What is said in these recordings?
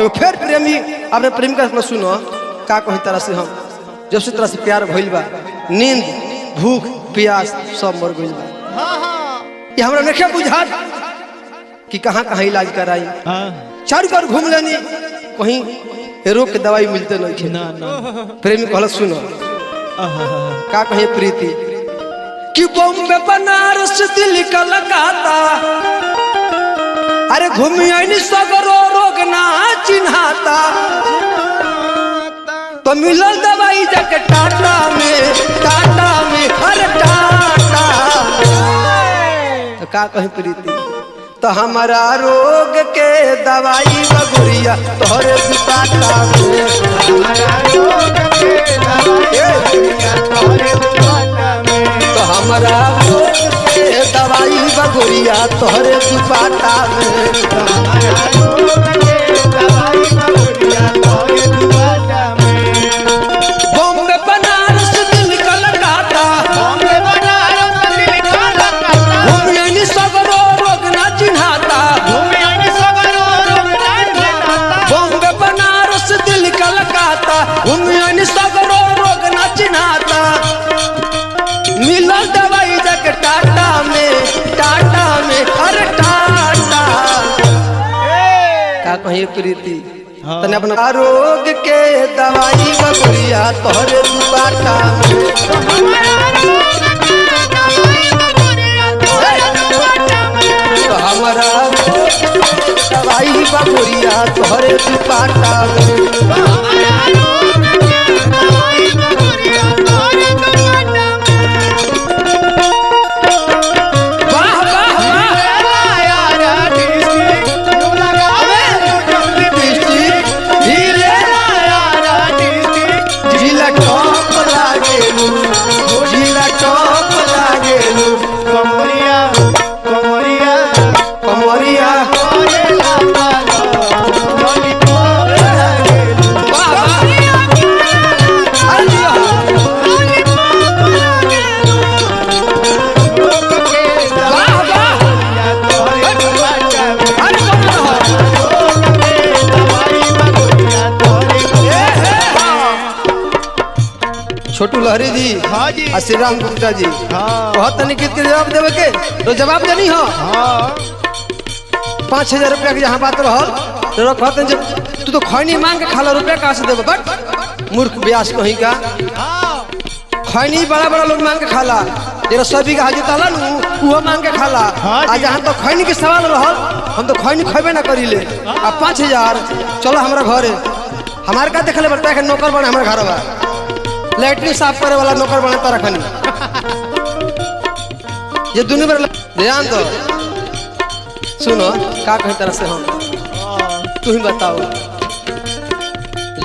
तो फिर प्रेमी अपने प्रेमिका से सुनो का कही तरह से हम जब से तरह से प्यार भइल बा नींद भूख प्यास सब मर गइल बा। ये हमरा नहीं बुझा कि कहाँ कहाँ इलाज कराई। चार बार घूम लेनी कहीं रोग के दवाई मिलते नहीं ना ना। प्रेमी कहल सुनो का कहे प्रीति कि बॉम्बे बनारस दिल्ली कलकत्ता अरे घूमी आईनी सगरो रोग ना चिन्हाता तो मिलल दवाई जाके टाटा में अरे टाटा। तो का कहे प्रीति तो हमारा रोग के दवाई बगुरिया तोहरे दुपाटा में हमारा रोग के दवाई तोहरे दुपाटा में तो हमारा रोग के दवाई बगुरिया तोहरे दुपाटा में हमारा रोग के दवाई बगुरिया तोहरे दुपाटा में। बॉम्बे बनारस दिल्ली कलकत्ता बॉम्बे बनारस दिल्ली कलकत्ता घूमियानी सगरो रोग ना चिन्हाता घूमियानी सगरो रोग ना चिन्हाता बॉम्बे बनारस दिल्ली कलकत्ता घूमियानी सगरो रोग ना चिन्हाता मिलल दवाई जाके टाटा में अरे टाटा। का कहिए प्रीति तने अपना रोग के दवाई बगुरिया तोहरे दुपाटा में तो हमारा दवाई बगुरिया तोहरे दुपाटा में। छोटू लहरी जी हाँ जी श्री राम गुप्ता जी बहुत तनिक के जवाब देवे के तो जवाब देनी हो 5,000 रुपया के जहाँ बात रहा कहते जब तू तो खैनी मांग के खाला रुपया कहाँ से देवे बट मूर्ख ब्यास कहीं का खैनी बड़ा बड़ा लोग मांग के खाला जरा सभी का हाजिर ताला वो मांग के खाला आज जहाँ तो खैनी के सवाल रहा हम तो खैनी खेबे ना करी ले अब 5,000 चलो हमारा घर हमारे का देखले बता के नौकर बने हमारे घर बा लैट्रिन साफ करे वाला नौकर बने तारा खनी ये दुनिया में ध्यान दो सुनो का कहीं तरह से हम तू ही बताओ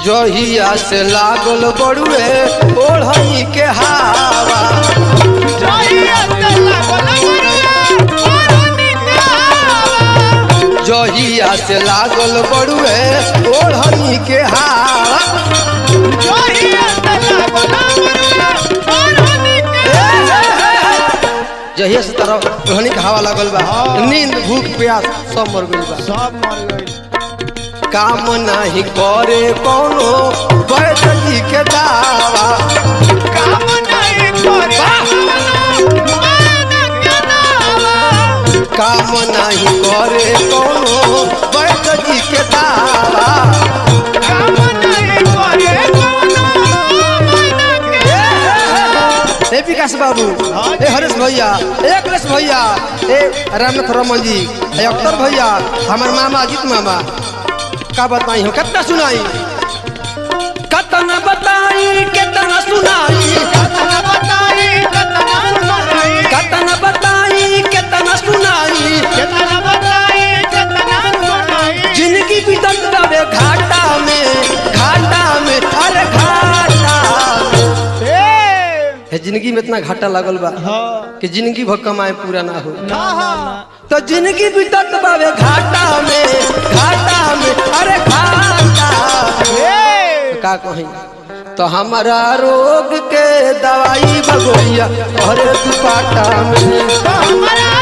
जहिया से लागल बड़ुए ओढ़नी के हावा जहिया से लागल बड़ुए ओढ़नी के हावा जहिया से तरह ओढ़नी के हवा लागल बा नींद भूख प्यास सब मर गइल काम नहीं करे कोनो वैद्य जी के दावा काम नहीं करे कोनो वैद्य जी के दावा विकास बाबू ए हरेश भैया ए अखिलेश भैया ए रामनाथ रमन जी ए अख्तर भैया हमारे मामा अजीत मामा का बताई हो कितना सुनाई कितना बताई कितना सुनाई कितना बताई जिंदगी बीतत जावे घाटा में अरे घाटा जिंदगी में इतना घाटा लागल बा कि जिंदगी भर कमाए पूरा ना हो तो जिंदगी बीतत बावे घाटा में अरे घाटा का कहीं तो हमारा रोग के दवाई बगोरिया अरे दुपाटा में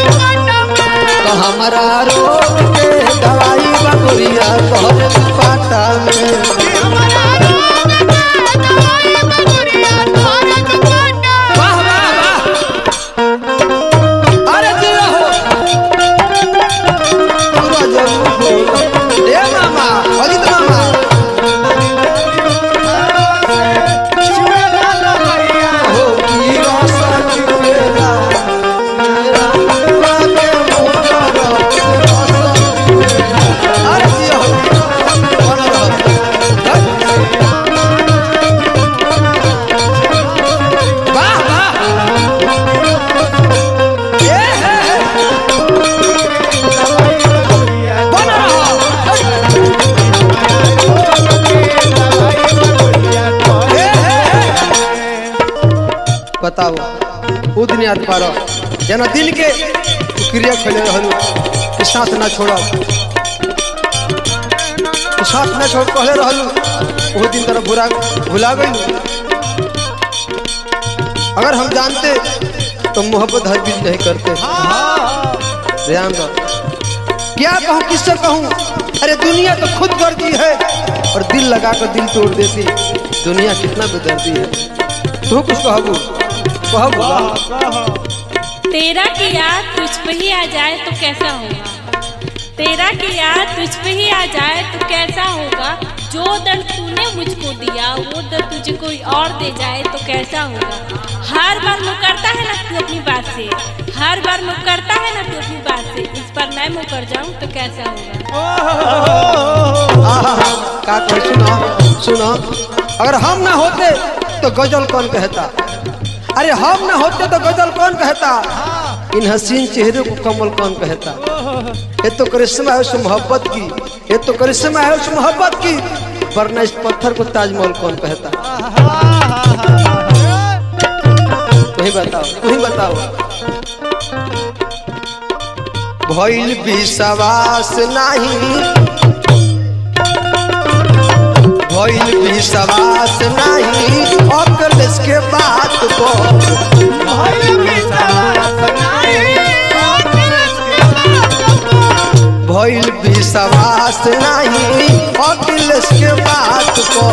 तो हमारा रोग के दवाई बगुरिया तोहरे दुपाटा में वाह वाह वाह अरे जिया हो पूरा जरूर बोल ए मामा अजित मामा हो की रासा चुएला मेरा हुआ के मोरा अरे जिया हो कौन रहा वाह वाह ये है कौन रहा बताओ उ दिन याद पारो जना दिल के क्रिया खोले रहलू कि साथ ना छोड़ो साथ ना छोड़ कहले रहलू वो दिन तरह भुला गई अगर हम जानते तो मोहब्बत हरगिज नहीं करते ध्यान दो क्या कहूँ किससे कहूँ अरे दुनिया तो खुद करती है और दिल लगा कर दिल तोड़ देती दुनिया कितना बेदर्दी है तू कुछ कहबू तेरा की याद तुझ पे ही आ जाए तो कैसा होगा तेरा की याद तुझ पे ही आ जाए तो कैसा होगा जो दर्द तूने मुझको दिया वो दर्द तुझे कोई और दे जाए तो कैसा होगा हर बार मुकरता है ना तू अपनी बात से हर बार मुकरता है ना तू अपनी बात से इस पर मैं मुकर जाऊं तो कैसा होगा का सुनो सुनो अगर हम ना होते तो गजल कौन कहता अरे हम ना होते तो गजल कौन कहता इन हसीन चेहरे को कमल कौन कहता ये तो करिश्मा है उस मोहब्बत की ये तो करिश्मा है उस मोहब्बत की वरना इस पत्थर को ताजमहल कौन कहता तुम्ही बताओ भइल विश्वास नहीं भइल विश्वास नहीं अकलेश के बात को भइल विश्वास नहीं अकलेश के बात को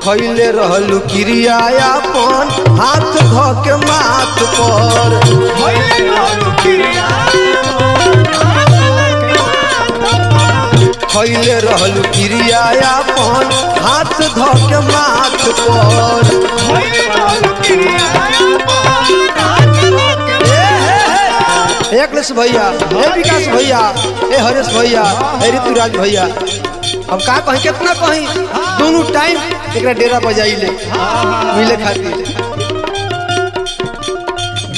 खैले रहलू क्रिया अपन हाथ ध के माथ पर खैले रहलू क्रिया अपन हाथ ध के माथ पर एकलेश भैया ए विकास भैया ए हरेश भैया ए ऋतुराज भैया अब का कहीं कितना कहीं दोनों टाइम एक डेरा बजाइले मिले खातिर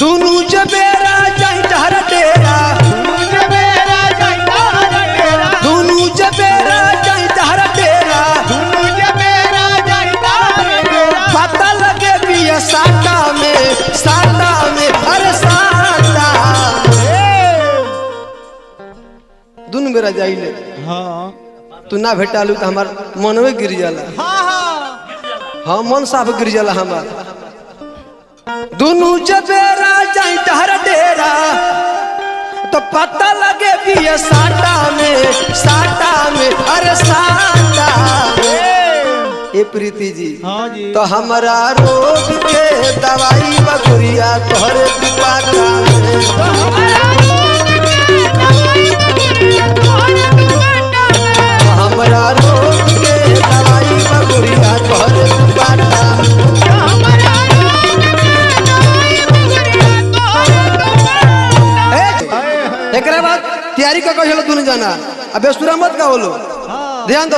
दोनों जबेरा जाई तहरा डेरा दोनों जबेरा जाई तहरा डेरा पता लगे पिया साटा में अरे साटा दोनों बेरा जाइले तू ना भेटालू तो हमार मनवे गिर जाला हाँ मन साफ गिर जाला हमार दोनों जबेरा जाई तहरा डेरा तो पता लगे भी ये साटा में अरे साटा ए प्रीति जी तो हमारा रोग के दवाई बगुरिया तोहरे दुपाटा में हमारा रोग के दवाई बगुरिया तोहरे दुपाटा एक बाद तैयारी का कहो दोनों जाना अब बेसुरा मत का बोलो ध्यान दो।